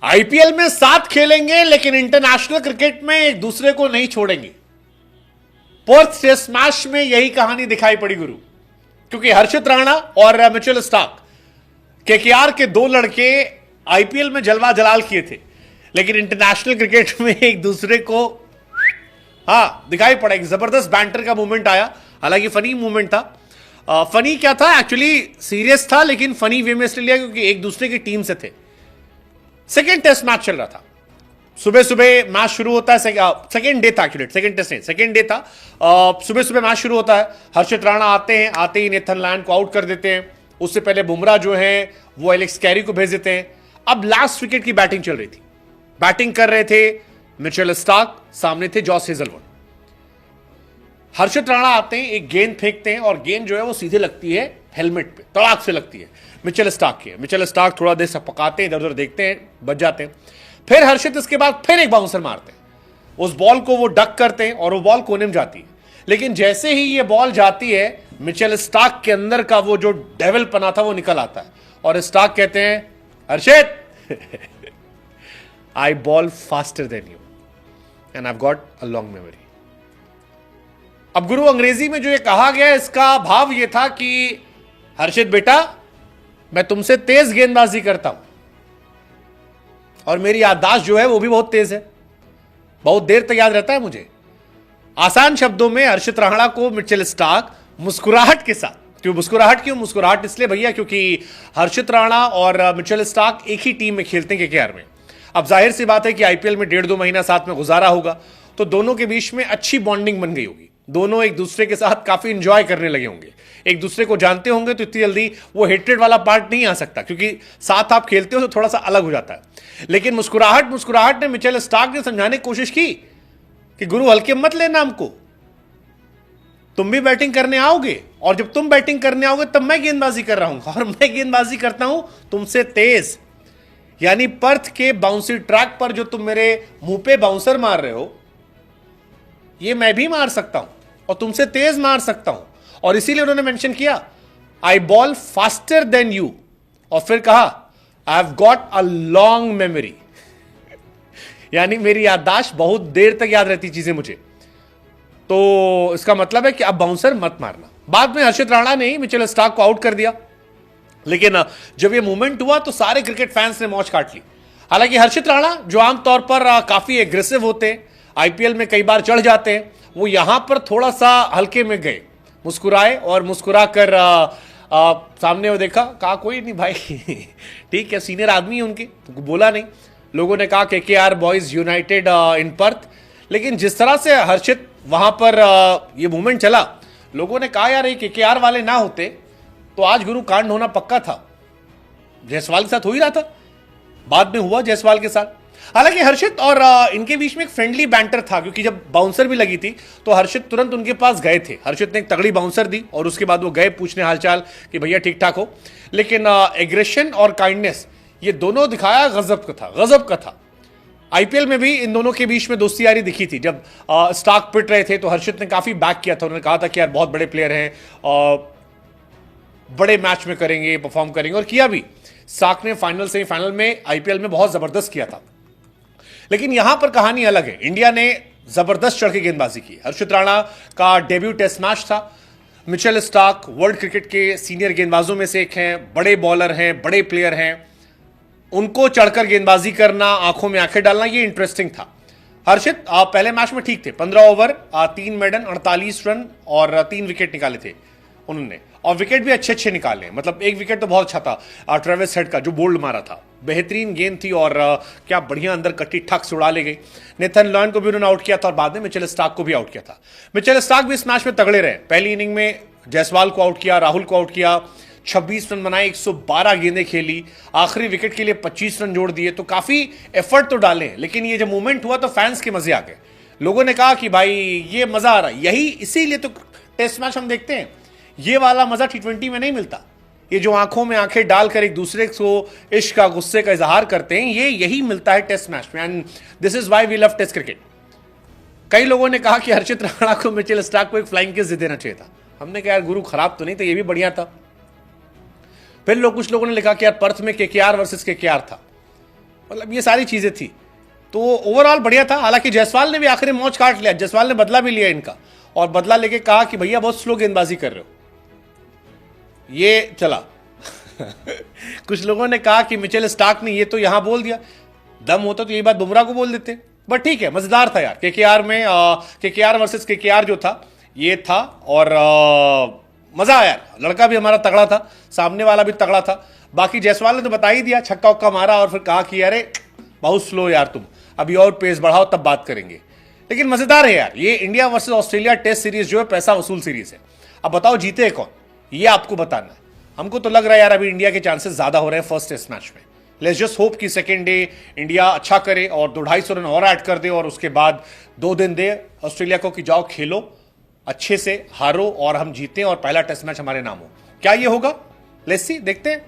IPL में साथ खेलेंगे लेकिन इंटरनेशनल क्रिकेट में एक दूसरे को नहीं छोड़ेंगे। पर्थ टेस्ट मैच में यही कहानी दिखाई पड़ी गुरु, क्योंकि हर्षित राणा और मिचेल स्टार्क केकेआर के दो लड़के आईपीएल में जलवा जलाल किए थे, लेकिन इंटरनेशनल क्रिकेट में एक दूसरे को दिखाई पड़ा। एक जबरदस्त बैंटर का मूवमेंट आया, हालांकि फनी मूवमेंट था। फनी क्या था, एक्चुअली सीरियस था, लेकिन फनी वे में इसलिए लिया क्योंकि एक दूसरे की टीम से थे। सेकेंड टेस्ट मैच चल रहा था, सुबह सुबह मैच शुरू होता है। सेकेंड डे था, एक्चुअली सेकेंड टेस्ट नहीं, सेकेंड डे था। सुबह सुबह मैच शुरू होता है, हर्षित राणा आते ही नेथन लायन को आउट कर देते हैं। उससे पहले बुमराह जो है वो एलेक्स कैरी को भेज देते हैं। अब लास्ट विकेट की बैटिंग चल रही थी, बैटिंग कर रहे थे मिचेल स्टार्क, सामने थे जॉस हेजलवुड। हर्षित राणा आते हैं, एक गेंद फेंकते हैं और गेंद जो है वो सीधे लगती है हेलमेट पे, तड़ाक से लगती है मिचेल स्टार्क की। मिचेल स्टार्क थोड़ा देर से पकाते हैं, इधर उधर देखते हैं, बच जाते हैं। फिर हर्षित इसके बाद फिर एक बाउंसर मारते हैं, उस बॉल को वो डक करते हैं और वो बॉल कोने में जाती है। लेकिन जैसे ही ये बॉल जाती है, मिचेल स्टार्क के अंदर का वो जो डेविल पना था वो निकल आता है और स्टार्क कहते हैं, Harshit I bowl faster than you and I got a long memory. अब गुरु, अंग्रेजी में जो ये कहा गया इसका भाव ये था कि हर्षित बेटा, मैं तुमसे तेज गेंदबाजी करता हूं और मेरी याददाश्त जो है वो भी बहुत तेज है, बहुत देर तक याद रहता है मुझे। आसान शब्दों में हर्षित राणा को मिचेल स्टार्क मुस्कुराहट के साथ, क्यों मुस्कुराहट इसलिए भैया क्योंकि हर्षित राणा और मिचेल स्टार्क एक ही टीम में खेलते हैं केकेआर में। अब जाहिर सी बात है कि आईपीएल में 1.5-2 महीना साथ में गुजारा होगा, तो दोनों के बीच में अच्छी बॉन्डिंग बन गई होगी। दोनों एक दूसरे के साथ काफी इंजॉय करने लगे होंगे, एक दूसरे को जानते होंगे, तो इतनी जल्दी वो हेट्रेड वाला पार्ट नहीं आ सकता, क्योंकि साथ आप खेलते हो तो थोड़ा सा अलग हो जाता है। लेकिन मुस्कुराहट ने मिचेल स्टार्क ने समझाने की कोशिश की कि गुरु हल्के मत लेना हमको, तुम भी बैटिंग करने आओगे और जब तुम बैटिंग करने आओगे तब मैं गेंदबाजी कर रहा हूं और मैं गेंदबाजी करता हूं तुमसे तेज। यानी पर्थ के बाउंसी ट्रैक पर जो तुम मेरे मुंह पे बाउंसर मार रहे हो, ये मैं भी मार सकता हूं और तुमसे तेज मार सकता हूं। और इसीलिए उन्होंने मेंशन किया, आई बॉल फास्टर देन यू, और फिर कहा, I have got a long memory. यानी मेरी याददाश्त बहुत देर तक याद रहती चीजें मुझे। तो इसका मतलब है कि अब बाउंसर मत मारना। बाद में हर्षित राणा ने ही मिचेल स्टार्क को आउट कर दिया, लेकिन जब ये मूवमेंट हुआ तो सारे क्रिकेट फैंस ने मौज काट ली। हालांकि हर्षित राणा, जो आमतौर पर काफी एग्रेसिव होते हैं, आईपीएल में कई बार चढ़ जाते हैं, वो यहां पर थोड़ा सा हल्के में गए, मुस्कुराए और मुस्कुरा कर सामने वो देखा, कहा कोई नहीं भाई ठीक है, सीनियर आदमी है उनके, तो बोला नहीं। लोगों ने कहा केकेआर बॉयज यूनाइटेड इन पर्थ, लेकिन जिस तरह से हर्षित वहां पर ये मूवमेंट चला, लोगों ने कहा यार ये केकेआर वाले ना होते तो आज गुरु कांड होना पक्का था। जायसवाल के साथ हो ही रहा था, बाद में हुआ जायसवाल के साथ। हालांकि हर्षित और इनके बीच में एक फ्रेंडली बैंटर था, क्योंकि जब बाउंसर भी लगी थी तो हर्षित तुरंत उनके पास गए थे। हर्षित ने एक तगड़ी बाउंसर दी और उसके बाद वो गए पूछने हालचाल कि भैया ठीक ठाक हो। लेकिन एग्रेशन और काइंडनेस, ये दोनों दिखाया गजब का था। आईपीएल में भी इन दोनों के बीच में दोस्ती यारी दिखी थी। जब स्टार्क पिट रहे थे तो हर्षित ने काफी बैक किया था, उन्होंने कहा था कि यार बहुत बड़े प्लेयर हैं, बड़े मैच में करेंगे, परफॉर्म करेंगे, और किया भी। स्टार्क ने फाइनल सेमीफाइनल में आईपीएल में बहुत जबरदस्त किया था। लेकिन यहां पर कहानी अलग है, इंडिया ने जबरदस्त चढ़ के गेंदबाजी की। हर्षित राणा का डेब्यू टेस्ट मैच था। मिचेल स्टार्क वर्ल्ड क्रिकेट के सीनियर गेंदबाजों में से एक हैं, बड़े बॉलर हैं, बड़े प्लेयर हैं, उनको चढ़कर गेंदबाजी करना, आंखों में आंखें डालना, ये इंटरेस्टिंग था। हर्षित पहले मैच में ठीक थे, 15 ओवर 3 मेडन 48 रन और 3 विकेट निकाले थे उन्होंने, और विकेट भी अच्छे निकाले। मतलब एक विकेट तो बहुत अच्छा था, ट्रेविस हेड का जो बोल्ड मारा था, बेहतरीन गेंद थी और क्या बढ़िया अंदर कट्टी ठक से उड़ा ले गई। नेथन लायन को भी उन्होंने आउट किया था और बाद में मिचेल स्टार्क को भी आउट किया था। मिचेल स्टार्क भी इस मैच में तगड़े रहे। पहली इनिंग में जायसवाल को आउट किया, राहुल को आउट किया, 26 रन बनाए, 112 गेंदें खेली, आखिरी विकेट के लिए 25 रन जोड़ दिए। तो काफी एफर्ट तो डाले, लेकिन ये जब मूवमेंट हुआ तो फैंस के मजे आ गए। लोगों ने कहा कि भाई ये मजा आ रहा है, यही इसीलिए तो टेस्ट मैच हम देखते हैं। ये वाला मजा T20 में नहीं मिलता। ये जो आंखों में आंखें डालकर एक दूसरे को इश्क का, गुस्से का इजहार करते हैं, यही मिलता है टेस्ट मैच में, and this is why we love test cricket. कई लोगों ने कहा कि हर्षित राणा को मिचेल स्टार्क को एक फ्लाइंग किस दे देना चाहिए था। हमने कहा यार गुरु खराब तो नहीं था, ये भी बढ़िया था। फिर कुछ लोगों ने लिखा कि यार पर्थ में केकेआर वर्सेस केकेआर था। मतलब ये सारी चीजें थी, तो ओवरऑल बढ़िया था। हालांकि जायसवाल ने भी आखिरी मैच काट लिया, जायसवाल ने बदला भी लिया इनका, और बदला लेके कहा कि भैया बहुत स्लो गेंदबाजी कर रहे हो, ये चला। कुछ लोगों ने कहा कि मिचेल स्टार्क ने ये तो यहां बोल दिया, दम होता तो ये बात बुमराह को बोल देते। बट ठीक है, मजेदार था यार। केकेआर में केकेआर वर्सेस केकेआर जो था ये था, और मजा आया। लड़का भी हमारा तगड़ा था, सामने वाला भी तगड़ा था। बाकी जायसवाल ने तो बता ही दिया, छक्का उक्का मारा और फिर कहा कि अरे बहुत स्लो यार तुम, अभी और पेस बढ़ाओ तब बात करेंगे। लेकिन मजेदार है यार, ये India versus Australia test series जो है पैसा वसूल सीरीज है। अब बताओ जीते कौन, ये आपको बताना है। हमको तो लग रहा है यार अभी इंडिया के चांसेस ज्यादा हो रहे हैं फर्स्ट टेस्ट मैच में। लेट्स जस्ट होप कि सेकेंड डे इंडिया अच्छा करे और 250 रन और ऐड कर दे, और उसके बाद 2 दिन दे ऑस्ट्रेलिया को कि जाओ खेलो अच्छे से, हारो और हम जीतें और पहला टेस्ट मैच हमारे नाम हो। क्या ये होगा? लेट्स सी, देखते हैं।